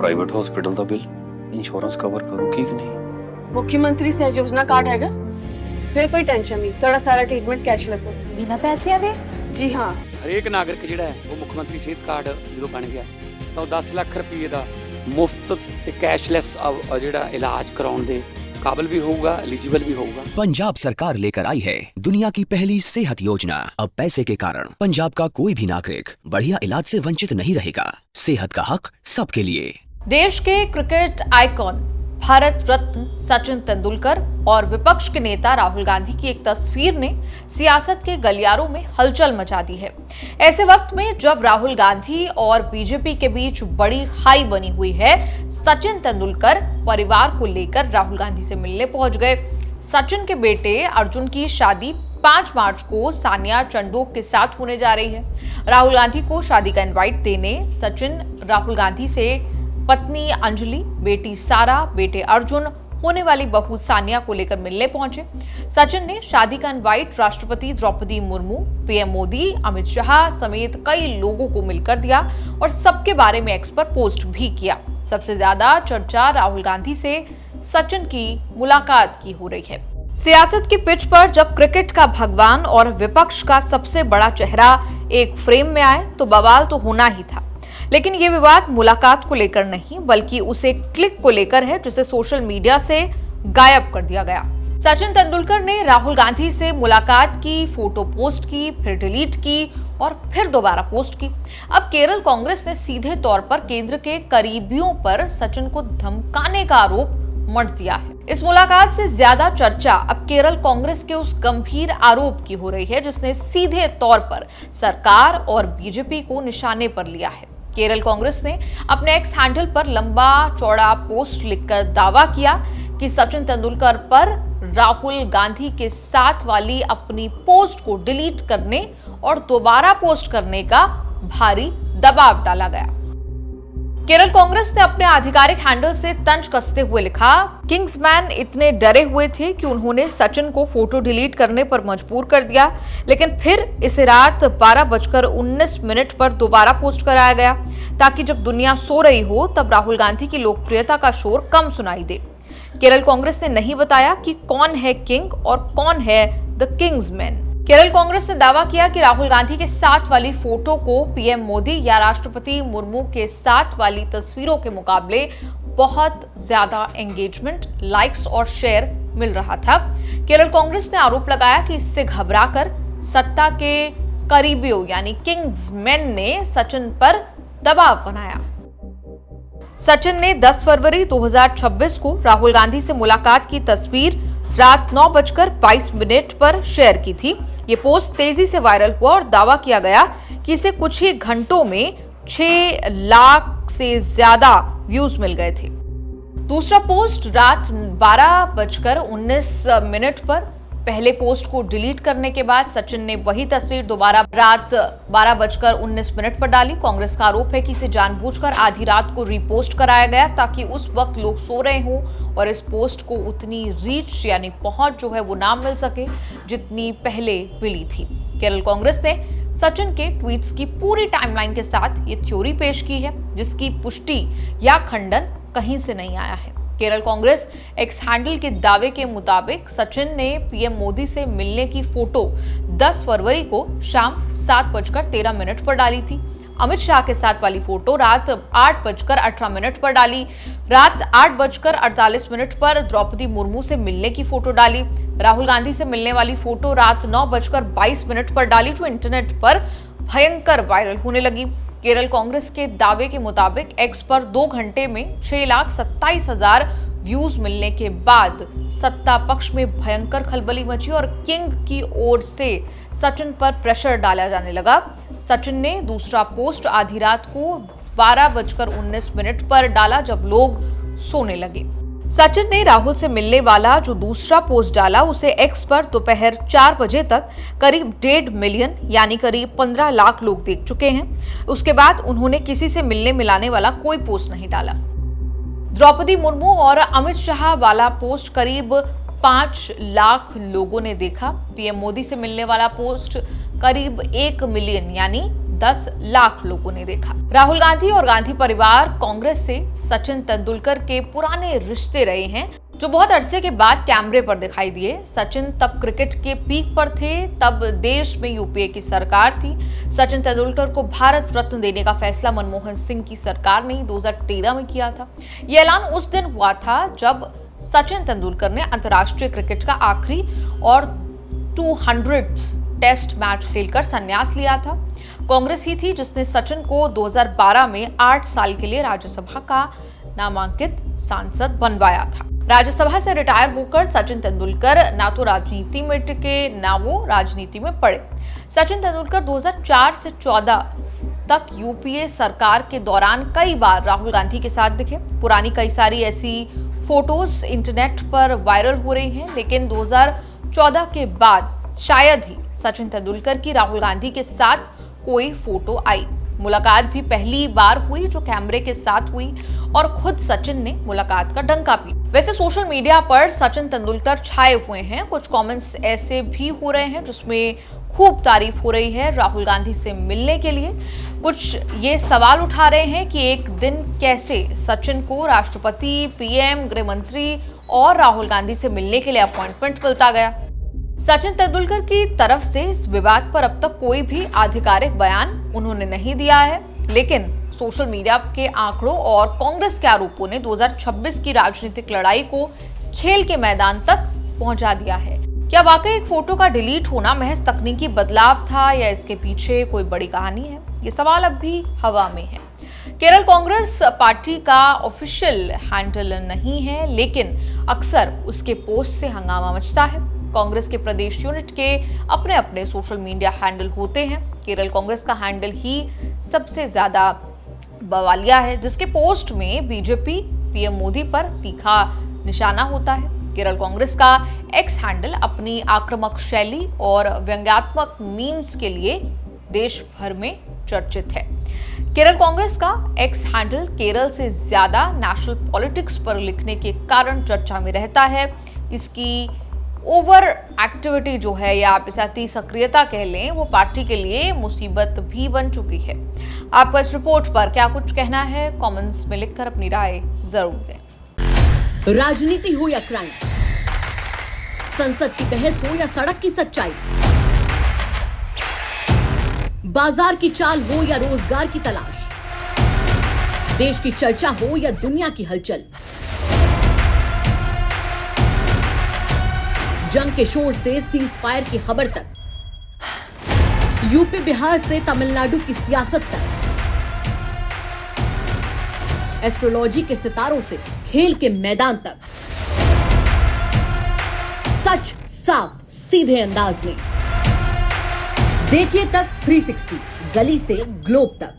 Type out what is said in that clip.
Private hospital का bill insurance cover करूगी कि नहीं? मुख्यमंत्री सहज योजना कार्ड हैगा, फिर कोई टेंशन नहीं, थोड़ा सारा ट्रीटमेंट कैशलेस है। बिना पैसिਆਂ ਦੇ? जी हाँ, ਹਰੇਕ ਨਾਗਰਿਕ ਜਿਹੜਾ ਹੈ ਉਹ ਮੁੱਖ ਮੰਤਰੀ ਸਿਹਤ ਕਾਰਡ ਜਦੋਂ ਬਣ ਗਿਆ ਤਾਂ ਉਹ 10 ਲੱਖ ਰੁਪਏ ਦਾ ਮੁਫਤ ਤੇ ਕੈਸ਼ਲੈਸ ਜਿਹੜਾ ਇਲਾਜ ਕਰਾਉਣ ਦੇ काबिल भी होगा, एलिजिबल भी होगा। पंजाब सरकार लेकर आई है दुनिया की पहली सेहत योजना। अब पैसे के कारण पंजाब का कोई भी नागरिक बढ़िया इलाज से वंचित नहीं रहेगा। सेहत का हक सबके लिए। देश के क्रिकेट आइकॉन भारत रत्न सचिन तेंदुलकर और विपक्ष के नेता राहुल गांधी की एक तस्वीर ने सियासत के गलियारों में हलचल मचा दी है। ऐसे वक्त में जब राहुल गांधी और बीजेपी के बीच बड़ी हाई बनी हुई है, सचिन तेंदुलकर परिवार को लेकर राहुल गांधी से मिलने पहुंच गए। सचिन के बेटे अर्जुन की शादी 5 मार्च को सानिया चंडोक के साथ होने जा रही है। राहुल गांधी को शादी का इनवाइट देने सचिन राहुल गांधी से पत्नी अंजलि, बेटी सारा, बेटे अर्जुन, होने वाली बहू सानिया को लेकर मिलने पहुंचे। सचिन ने शादी का इनवाइट राष्ट्रपति द्रौपदी मुर्मू, पीएम मोदी, अमित शाह समेत कई लोगों को मिलकर दिया और सबके बारे में एक्स पर पोस्ट भी किया। सबसे ज्यादा चर्चा राहुल गांधी से सचिन की मुलाकात की हो रही है। सियासत की पिच पर जब क्रिकेट का भगवान और विपक्ष का सबसे बड़ा चेहरा एक फ्रेम में आए तो बवाल तो होना ही था। लेकिन ये विवाद मुलाकात को लेकर नहीं बल्कि उसे क्लिक को लेकर है, जिसे सोशल मीडिया से गायब कर दिया गया। सचिन तेंदुलकर ने राहुल गांधी से मुलाकात की, फोटो पोस्ट की, फिर डिलीट की और फिर दोबारा पोस्ट की। अब केरल कांग्रेस ने सीधे तौर पर केंद्र के करीबियों पर सचिन को धमकाने का आरोप मढ़ दिया है। इस मुलाकात से ज्यादा चर्चा अब केरल कांग्रेस के उस गंभीर आरोप की हो रही है जिसने सीधे तौर पर सरकार और बीजेपी को निशाने पर लिया है। केरल कांग्रेस ने अपने एक्स हैंडल पर लंबा चौड़ा पोस्ट लिखकर दावा किया कि सचिन तेंदुलकर पर राहुल गांधी के साथ वाली अपनी पोस्ट को डिलीट करने और दोबारा पोस्ट करने का भारी दबाव डाला गया। केरल कांग्रेस ने अपने आधिकारिक हैंडल से तंज कसते हुए लिखा, किंग्समैन इतने डरे हुए थे कि उन्होंने सचिन को फोटो डिलीट करने पर मजबूर कर दिया, लेकिन फिर इसे रात 12:19 पर दोबारा पोस्ट कराया गया ताकि जब दुनिया सो रही हो तब राहुल गांधी की लोकप्रियता का शोर कम सुनाई दे। केरल कांग्रेस ने नहीं बताया कि कौन है किंग और कौन है द किंग्समैन। केरल कांग्रेस ने दावा किया कि राहुल गांधी के साथ वाली फोटो को पीएम मोदी या राष्ट्रपति मुर्मू के साथ वाली तस्वीरों के मुकाबले बहुत ज्यादा एंगेजमेंट, लाइक्स और शेयर मिल रहा था। केरल कांग्रेस ने आरोप लगाया कि इससे घबराकर सत्ता के करीबियों यानी किंग्समैन ने सचिन पर दबाव बनाया। सचिन ने 10 फरवरी 2026 को राहुल गांधी से मुलाकात की तस्वीर रात 9:22 पर शेयर की थी। ये पोस्ट तेजी से वायरल हुआ और दावा किया गया कि इसे कुछ ही घंटों में 6 लाख से ज्यादा व्यूज मिल गए थे। दूसरा पोस्ट रात 12:19 पर पहले पोस्ट को डिलीट करने के बाद सचिन ने वही तस्वीर दोबारा रात 12:19 पर डाली। कांग्रेस का आरोप है कि इसे जानबूझकर आधी रात को रीपोस्ट कराया गया ताकि उस वक्त लोग सो रहे हों और इस पोस्ट को उतनी रीच यानी पहुंच जो है वो ना मिल सके जितनी पहले मिली थी। केरल कांग्रेस ने सचिन के ट्वीट्स की पूरी टाइमलाइन के साथ ये थ्योरी पेश की है जिसकी पुष्टि या खंडन कहीं से नहीं आया है। केरल कांग्रेस एक्स हैंडल के दावे के मुताबिक सचिन ने पीएम मोदी से मिलने की फोटो 10 फरवरी को शाम 7:13 पर डाली थी। अमित शाह के साथ वाली फोटो रात 8:18 पर डाली। रात 8:48 पर द्रौपदी मुर्मू से मिलने की फोटो डाली। राहुल गांधी से मिलने वाली फोटो रात 9:22 पर डाली, जो इंटरनेट पर भयंकर वायरल होने लगी। केरल कांग्रेस के दावे के मुताबिक एक्स पर 2 घंटे में 6,27,000 व्यूज मिलने के बाद सत्ता पक्ष में भयंकर खलबली मची और किंग की ओर से सचिन पर प्रेशर डाला जाने लगा। सचिन ने दूसरा पोस्ट आधी रात को 12:19 पर डाला जब लोग सोने लगे। सचिन ने राहुल से मिलने वाला जो दूसरा पोस्ट डाला उसे एक्स पर दोपहर 4 बजे तक करीब 1.5 मिलियन यानी करीब 15 लाख लोग देख चुके हैं। उसके बाद उन्होंने किसी से मिलने मिलाने वाला कोई पोस्ट नहीं डाला। द्रौपदी मुर्मू और अमित शाह वाला पोस्ट करीब 5 लाख लोगों ने देखा। पीएम मोदी से मिलने वाला पोस्ट करीब 1 मिलियन यानी 10 लाख लोगों ने देखा। राहुल गांधी और गांधी परिवार कांग्रेस से सचिन तेंदुलकर के पुराने रिश्ते रहे हैं, जो बहुत अरसे के बाद कैमरे पर दिखाई दिए। सचिन तब क्रिकेट के पीक पर थे, तब देश में यूपीए की सरकार थी। सचिन तेंदुलकर को भारत रत्न देने का फैसला मनमोहन सिंह की सरकार ने 2013 में किया था। यह ऐलान उस दिन हुआ था जब सचिन तेंदुलकर ने अंतर्राष्ट्रीय क्रिकेट का आखिरी और 200 टेस्ट मैच खेलकर संन्यास लिया था। कांग्रेस ही थी जिसने सचिन को 2012 में 8 साल के लिए राज्यसभा का नामांकित सांसद बनवाया था। राज्यसभा से रिटायर होकर सचिन तेंदुलकर ना तो राजनीति में टिके, ना वो राजनीति में पड़े। सचिन तेंदुलकर 2004 से 14 तक यूपीए सरकार के दौरान कई बार राहुल गांधी के साथ दिखे। पुरानी कई सारी ऐसी फोटोज इंटरनेट पर वायरल हो रही हैं, लेकिन 2014 के बाद शायद ही सचिन तेंदुलकर की राहुल गांधी के साथ कोई फोटो आई। मुलाकात भी पहली बार हुई जो कैमरे के साथ हुई और खुद सचिन ने मुलाकात का डंका पी। वैसे सोशल मीडिया पर सचिन तेंदुलकर छाए हुए हैं। कुछ कमेंट्स ऐसे भी हो रहे हैं जिसमें खूब तारीफ हो रही है राहुल गांधी से मिलने के लिए। कुछ ये सवाल उठा रहे हैं कि एक दिन कैसे सचिन को राष्ट्रपति, पीएम, गृह मंत्री और राहुल गांधी से मिलने के लिए अपॉइंटमेंट मिलता गया। सचिन तेंदुलकर की तरफ से इस विवाद पर अब तक कोई भी आधिकारिक बयान उन्होंने नहीं दिया है, लेकिन सोशल मीडिया के आंकड़ों और कांग्रेस के आरोपों ने 2026 की राजनीतिक लड़ाई को खेल के मैदान तक पहुंचा दिया है। क्या वाकई एक फोटो का डिलीट होना महज तकनीकी बदलाव था या इसके पीछे कोई बड़ी कहानी है? ये सवाल अब भी हवा में है। केरल कांग्रेस पार्टी का ऑफिशियल हैंडल नहीं है, लेकिन अक्सर उसके पोस्ट से हंगामा मचता है। कांग्रेस के प्रदेश यूनिट के अपने अपने सोशल मीडिया हैंडल होते हैं। केरल कांग्रेस का हैंडल ही सबसे ज्यादा बवालिया है, जिसके पोस्ट में बीजेपी, पीएम मोदी पर तीखा निशाना होता है। केरल कांग्रेस का एक्स हैंडल अपनी आक्रामक शैली और व्यंग्यात्मक मीम्स के लिए देश भर में चर्चित है। केरल कांग्रेस का एक्स हैंडल केरल से ज्यादा नेशनल पॉलिटिक्स पर लिखने के कारण चर्चा में रहता है। इसकी ओवर एक्टिविटी जो है, या आप इसे अति सक्रियता कह लें, वो पार्टी के लिए मुसीबत भी बन चुकी है। आपका इस रिपोर्ट पर क्या कुछ कहना है? कमेंट्स में लिखकर अपनी राय जरूर दें। राजनीति हो या क्राइम, संसद की बहस हो या सड़क की सच्चाई, बाजार की चाल हो या रोजगार की तलाश, देश की चर्चा हो या दुनिया की हलचल, जंग के शोर से सीज फायर की खबर तक, यूपी बिहार से तमिलनाडु की सियासत तक, एस्ट्रोलॉजी के सितारों से खेल के मैदान तक, सच साफ सीधे अंदाज में देखिए तक 360, गली से ग्लोब तक।